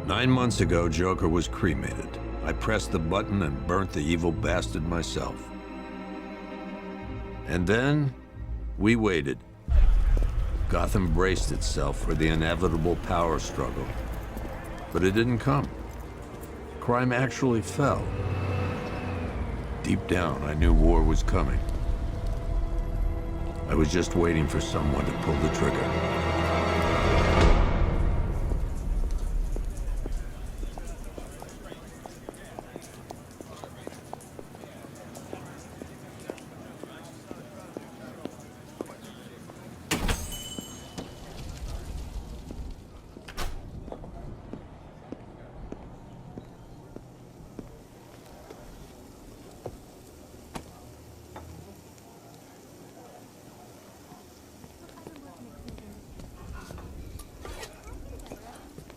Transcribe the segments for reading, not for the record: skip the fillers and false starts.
9 months ago, Joker was cremated. I pressed the button and burnt the evil bastard myself. And then, we waited. Gotham braced itself for the inevitable power struggle. But it didn't come. Crime actually fell. Deep down, I knew war was coming. I was just waiting for someone to pull the trigger.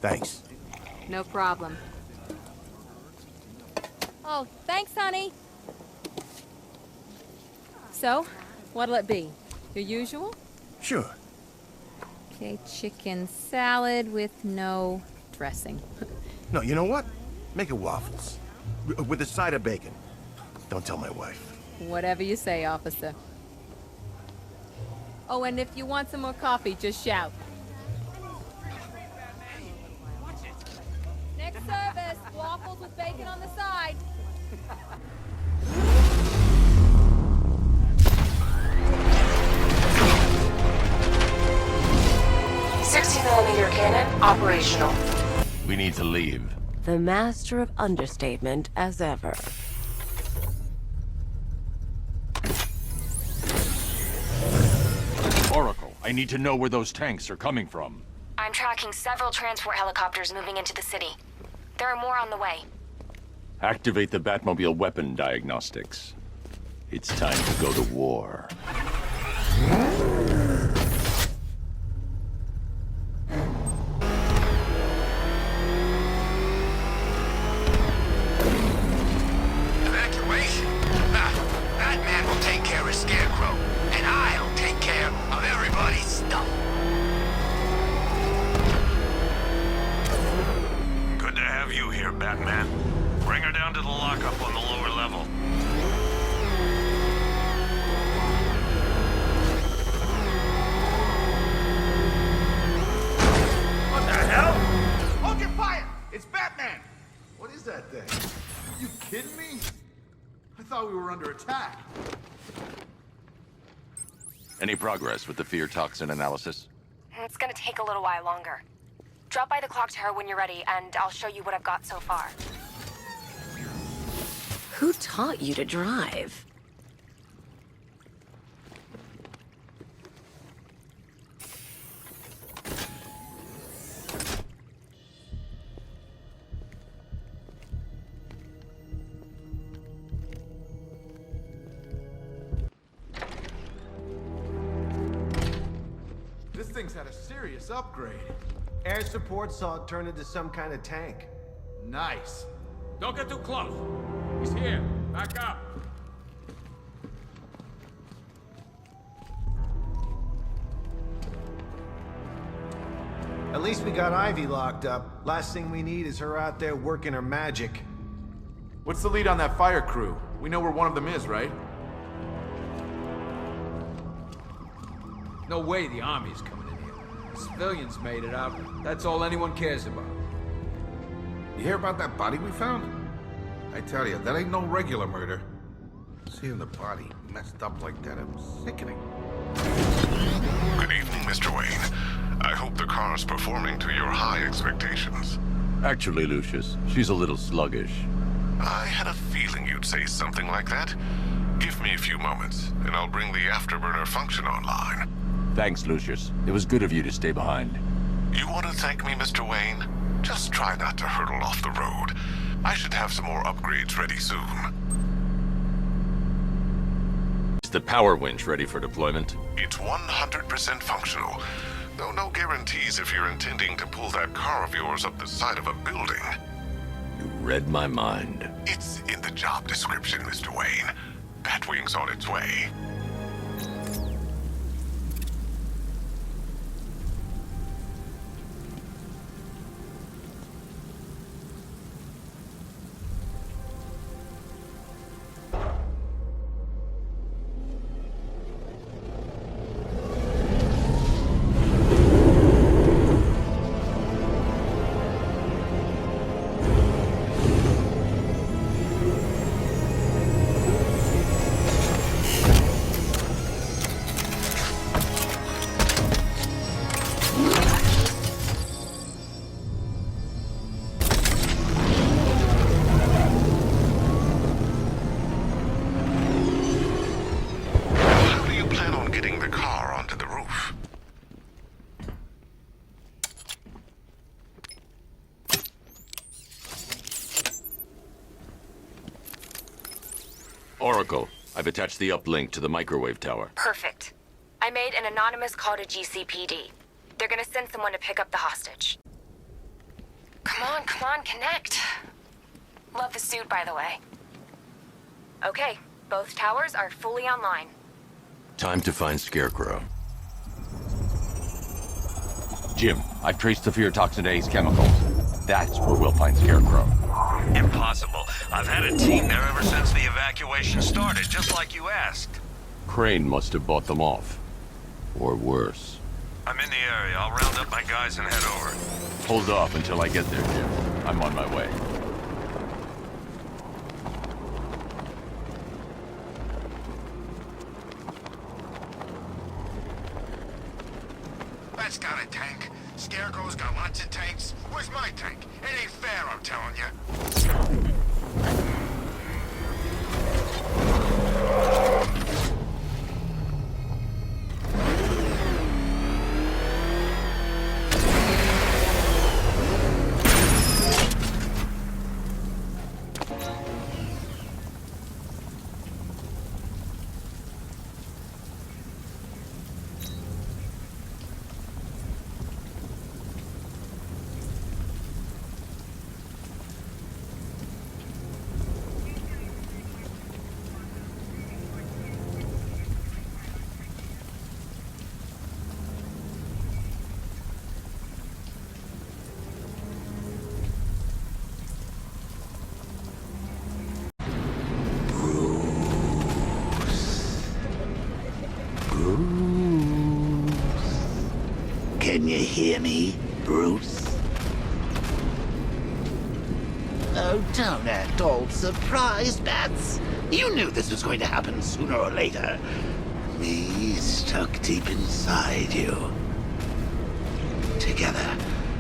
Thanks. No problem. Oh, thanks, honey. So, what'll it be? Your usual? Sure. Okay, chicken salad with no dressing. No, you know what? Make it waffles. With a side of bacon. Don't tell my wife. Whatever you say, officer. Oh, and if you want some more coffee, just shout. Next service, waffles with bacon on the side. 60mm cannon operational. We need to leave. The master of understatement as ever. Oracle, I need to know where those tanks are coming from. I'm tracking several transport helicopters moving into the city. There are more on the way. Activate the Batmobile weapon diagnostics. It's time to go to war. Evacuation? Batman will take care of Scarecrow, and I'll take care of everybody's stuff. Good to have you here, Batman. Bring her down to the lockup on the lower level. What the hell? Hold your fire! It's Batman! What is that thing? You kidding me? I thought we were under attack. Any progress with the fear toxin analysis? It's gonna take a little while longer. Drop by the clock tower when you're ready, and I'll show you what I've got so far. Who taught you to drive? This thing's had a serious upgrade. Air support saw it turn into some kind of tank. Nice. Don't get too close. He's here. Back up. At least we got Ivy locked up. Last thing we need is her out there working her magic. What's the lead on that fire crew? We know where one of them is, right? No way the army's coming in here. The civilians made it out. That's all anyone cares about. You hear about that body we found? I tell you, that ain't no regular murder. Seeing the body messed up like that, it was sickening. Good evening, Mr. Wayne. I hope the car's performing to your high expectations. Actually, Lucius, she's a little sluggish. I had a feeling you'd say something like that. Give me a few moments, and I'll bring the afterburner function online. Thanks, Lucius. It was good of you to stay behind. You want to thank me, Mr. Wayne? Just try not to hurtle off the road. I should have some more upgrades ready soon. Is the power winch ready for deployment? It's 100% functional, though no guarantees if you're intending to pull that car of yours up the side of a building. You read my mind. It's in the job description, Mr. Wayne. Batwing's on its way. onto the roof. Oracle, I've attached the uplink to the microwave tower. Perfect. I made an anonymous call to GCPD. They're gonna send someone to pick up the hostage. Come on, connect. Love the suit, by the way. Okay, both towers are fully online. Time to find Scarecrow. Jim, I've traced the fear toxin to Ace Chemicals. That's where we'll find Scarecrow. Impossible. I've had a team there ever since the evacuation started, just like you asked. Crane must have bought them off. Or worse. I'm in the area. I'll round up my guys and head over. Hold off until I get there, Jim. I'm on my way. That's got a tank. Scarecrow's got lots of tanks. Where's my tank? It ain't fair, I'm telling you. Can you hear me, Bruce? Oh, don't act all surprised, Bats. You knew this was going to happen sooner or later. Me stuck deep inside you. Together,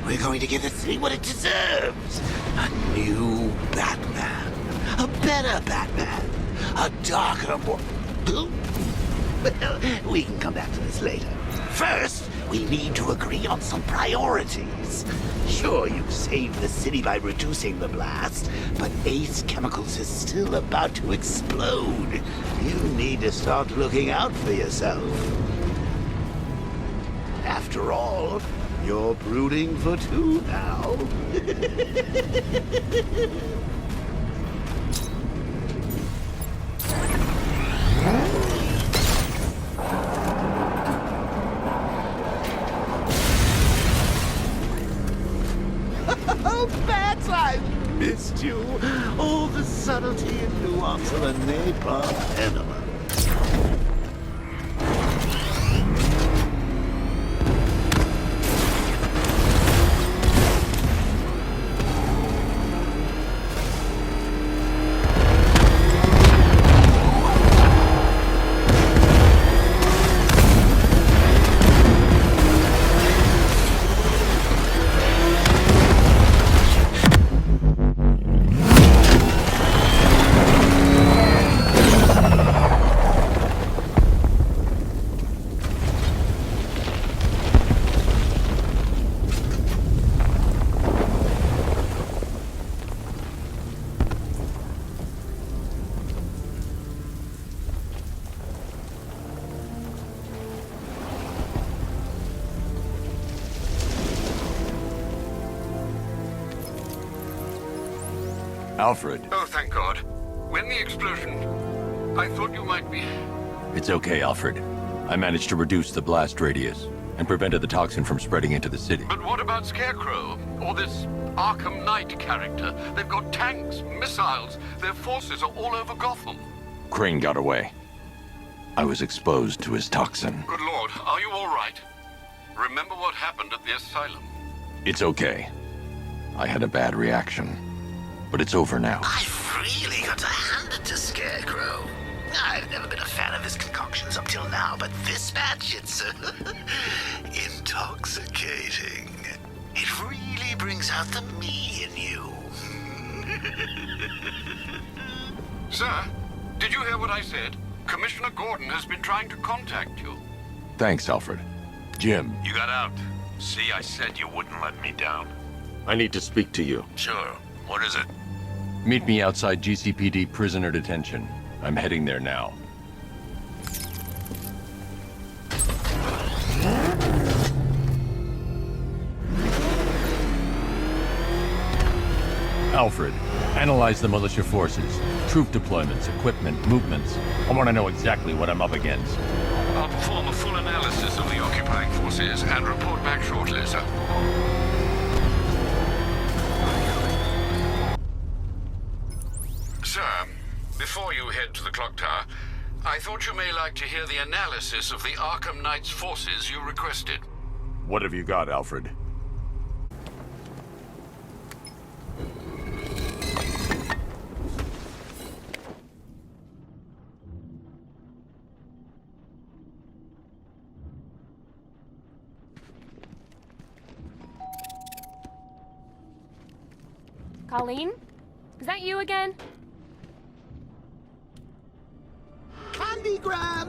we're going to give the city what it deserves. A new Batman. A better Batman. A darker, more... Well, we can come back to this later. First, we need to agree on some priorities. Sure, you saved the city by reducing the blast, but Ace Chemicals is still about to explode. You need to start looking out for yourself. After all, you're brooding for two now. Oh, Bats, I've missed you. All the subtlety and nuance of a napalm enema. Alfred. Oh, thank God. When the explosion... I thought you might be... It's okay, Alfred. I managed to reduce the blast radius and prevented the toxin from spreading into the city. But what about Scarecrow? Or this Arkham Knight character? They've got tanks, missiles. Their forces are all over Gotham. Crane got away. I was exposed to his toxin. Good Lord, are you all right? Remember what happened at the asylum? It's okay. I had a bad reaction. But it's over now. I've really got to hand it to Scarecrow. I've never been a fan of his concoctions up till now, but this batch, it's intoxicating. It really brings out the me in you. Sir, did you hear what I said? Commissioner Gordon has been trying to contact you. Thanks, Alfred. Jim. You got out. See, I said you wouldn't let me down. I need to speak to you. Sure. What is it? Meet me outside GCPD prisoner detention. I'm heading there now. Alfred, analyze the militia forces, troop deployments, equipment, movements. I want to know exactly what I'm up against. I'll perform a full analysis of the occupying forces and report back shortly, sir. Sir, before you head to the clock tower, I thought you may like to hear the analysis of the Arkham Knight's forces you requested. What have you got, Alfred? Colleen? Is that you again? Candygram!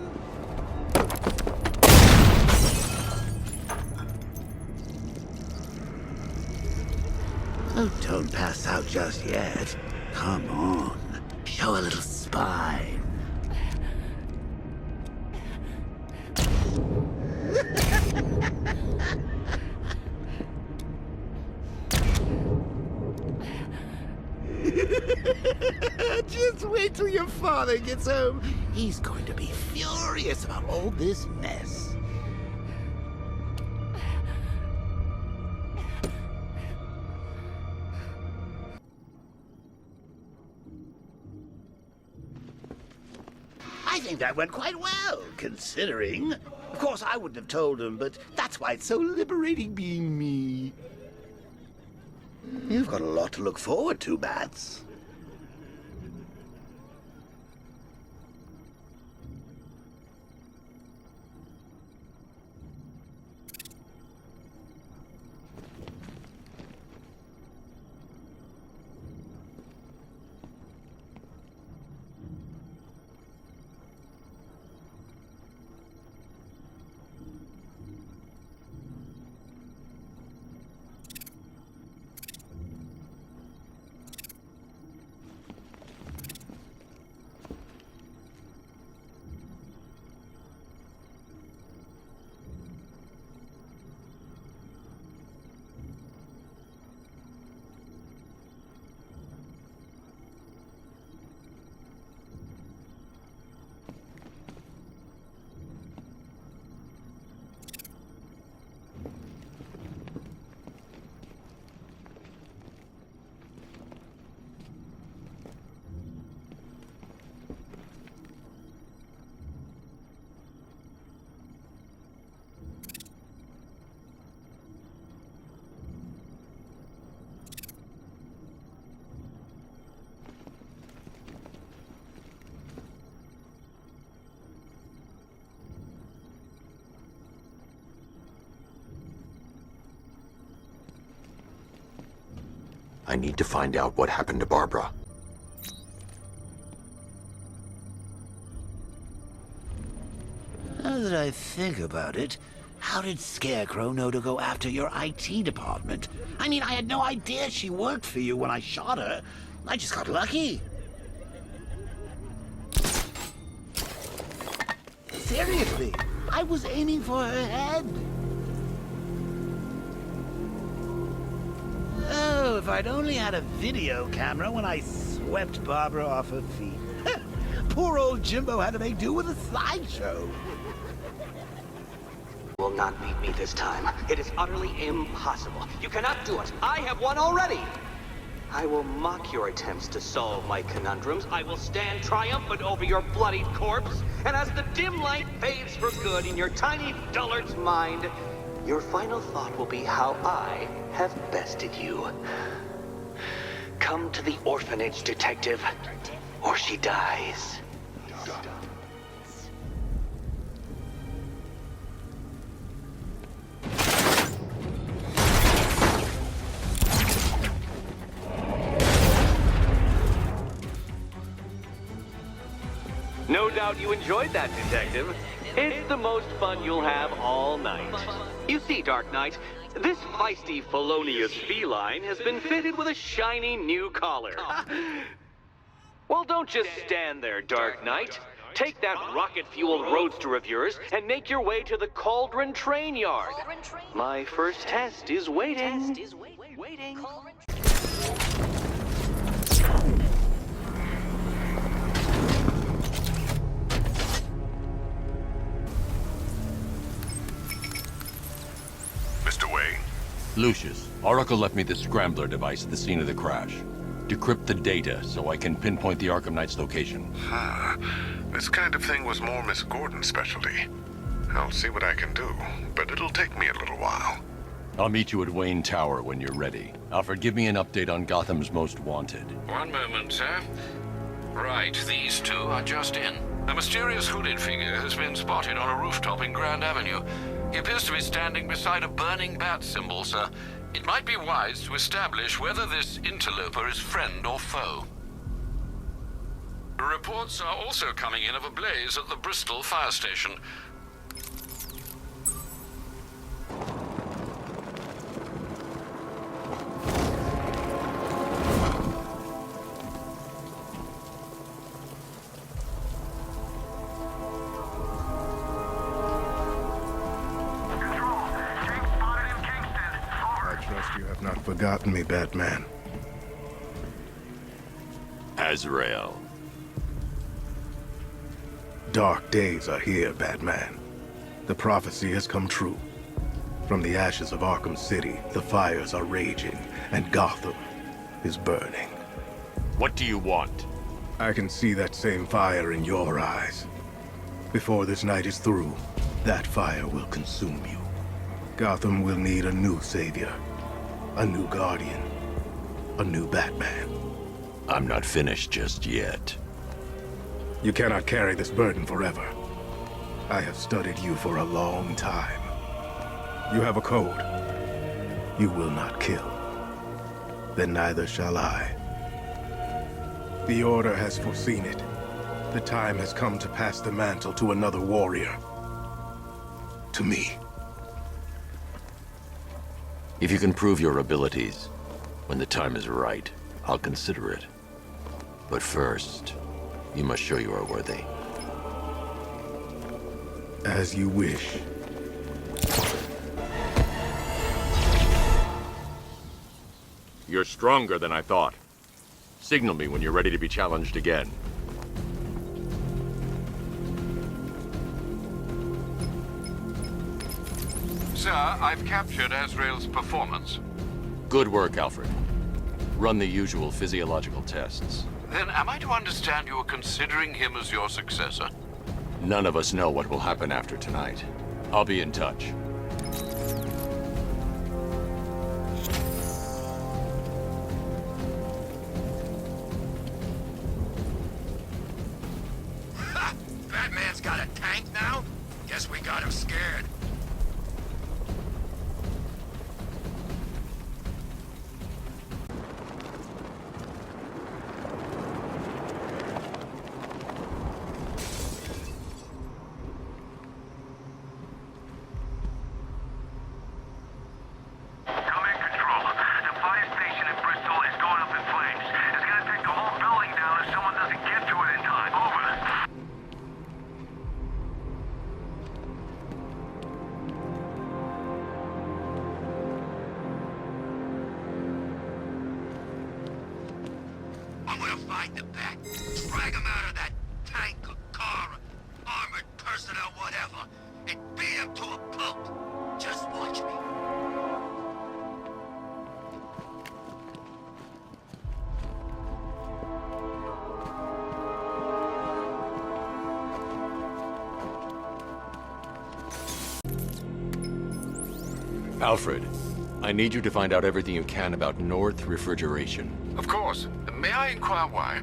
Oh, don't pass out just yet. Come on. Show a little spine. Just wait till your father gets home. He's going to be furious about all this mess. I think that went quite well, considering. Of course, I wouldn't have told him, but that's why it's so liberating being me. You've got a lot to look forward to, Bats. I need to find out what happened to Barbara. Now that I think about it, how did Scarecrow know to go after your IT department? I mean, I had no idea she worked for you when I shot her. I just got lucky. Seriously, I was aiming for her head. Oh, if I'd only had a video camera when I swept Barbara off her feet. Poor old Jimbo had to make do with a slideshow. Will not beat me this time. It is utterly impossible. You cannot do it. I have won already. I will mock your attempts to solve my conundrums. I will stand triumphant over your bloodied corpse. And as the dim light fades for good in your tiny dullard's mind, your final thought will be how I have bested you. Come to the orphanage, detective, or she dies. No doubt you enjoyed that, detective. It's the most fun you'll have all night. You see, Dark Knight, this feisty felonious feline has been fitted with a shiny new collar. Well, don't just stand there, Dark Knight. Take that rocket-fueled roadster of yours and make your way to the Cauldron Train Yard. My first test is waiting. Mr. Wayne? Lucius, Oracle left me the Scrambler device at the scene of the crash. Decrypt the data so I can pinpoint the Arkham Knight's location. This kind of thing was more Miss Gordon's specialty. I'll see what I can do, but it'll take me a little while. I'll meet you at Wayne Tower when you're ready. Alfred, give me an update on Gotham's Most Wanted. One moment, sir. Right, these two are just in. A mysterious hooded figure has been spotted on a rooftop in Grand Avenue. He appears to be standing beside a burning bat symbol, sir. It might be wise to establish whether this interloper is friend or foe. Reports are also coming in of a blaze at the Bristol fire station. You have not forgotten me, Batman. Azrael. Dark days are here, Batman. The prophecy has come true. From the ashes of Arkham City, the fires are raging, and Gotham is burning. What do you want? I can see that same fire in your eyes. Before this night is through, that fire will consume you. Gotham will need a new savior. A new Guardian. A new Batman. I'm not finished just yet. You cannot carry this burden forever. I have studied you for a long time. You have a code. You will not kill. Then neither shall I. The Order has foreseen it. The time has come to pass the mantle to another warrior. To me. If you can prove your abilities, when the time is right, I'll consider it. But first, you must show you are worthy. As you wish. You're stronger than I thought. Signal me when you're ready to be challenged again. Sir, I've captured Azrael's performance. Good work, Alfred. Run the usual physiological tests. Then am I to understand you are considering him as your successor? None of us know what will happen after tonight. I'll be in touch. Batman's got a tank now? Guess we got him scared. Alfred, I need you to find out everything you can about North Refrigeration. Of course. May I inquire why?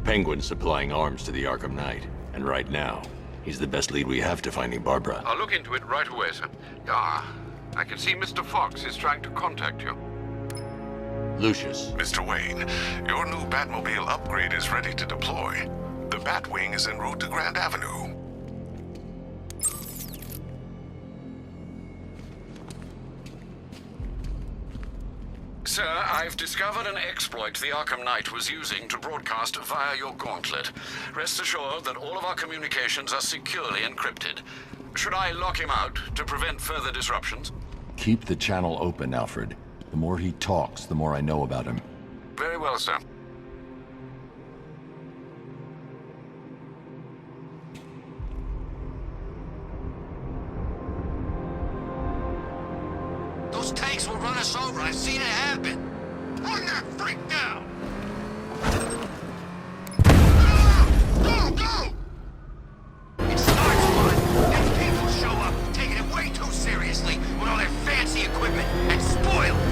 Penguin's supplying arms to the Arkham Knight, and right now, he's the best lead we have to finding Barbara. I'll look into it right away, sir. Ah, I can see Mr. Fox is trying to contact you. Lucius. Mr. Wayne, your new Batmobile upgrade is ready to deploy. The Batwing is en route to Grand Avenue. Sir, I've discovered an exploit the Arkham Knight was using to broadcast via your gauntlet. Rest assured that all of our communications are securely encrypted. Should I lock him out to prevent further disruptions? Keep the channel open, Alfred. The more he talks, the more I know about him. Very well, sir. Those tanks will run us over. I've seen it happen. Run that freak down! Go, go! It starts fun, and people show up, taking it way too seriously with all their fancy equipment, and spoil it.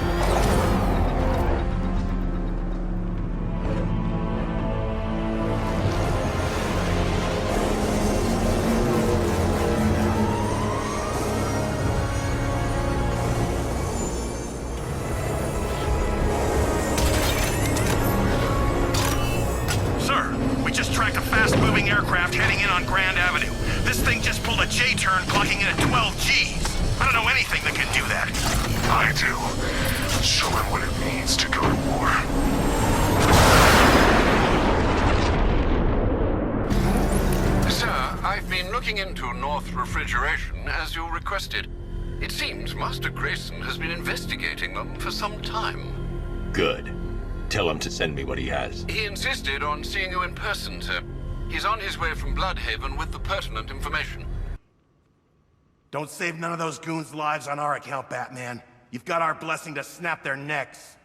Aircraft heading in on Grand Avenue. This thing just pulled a J-turn, clocking in at 12 Gs. I don't know anything that can do that. I do. Show him what it means to go to war. Sir, I've been looking into North Refrigeration as you requested. It seems Master Grayson has been investigating them for some time. Good. Tell him to send me what he has. He insisted on seeing you in person, sir. He's on his way from Bloodhaven with the pertinent information. Don't save none of those goons' lives on our account, Batman. You've got our blessing to snap their necks.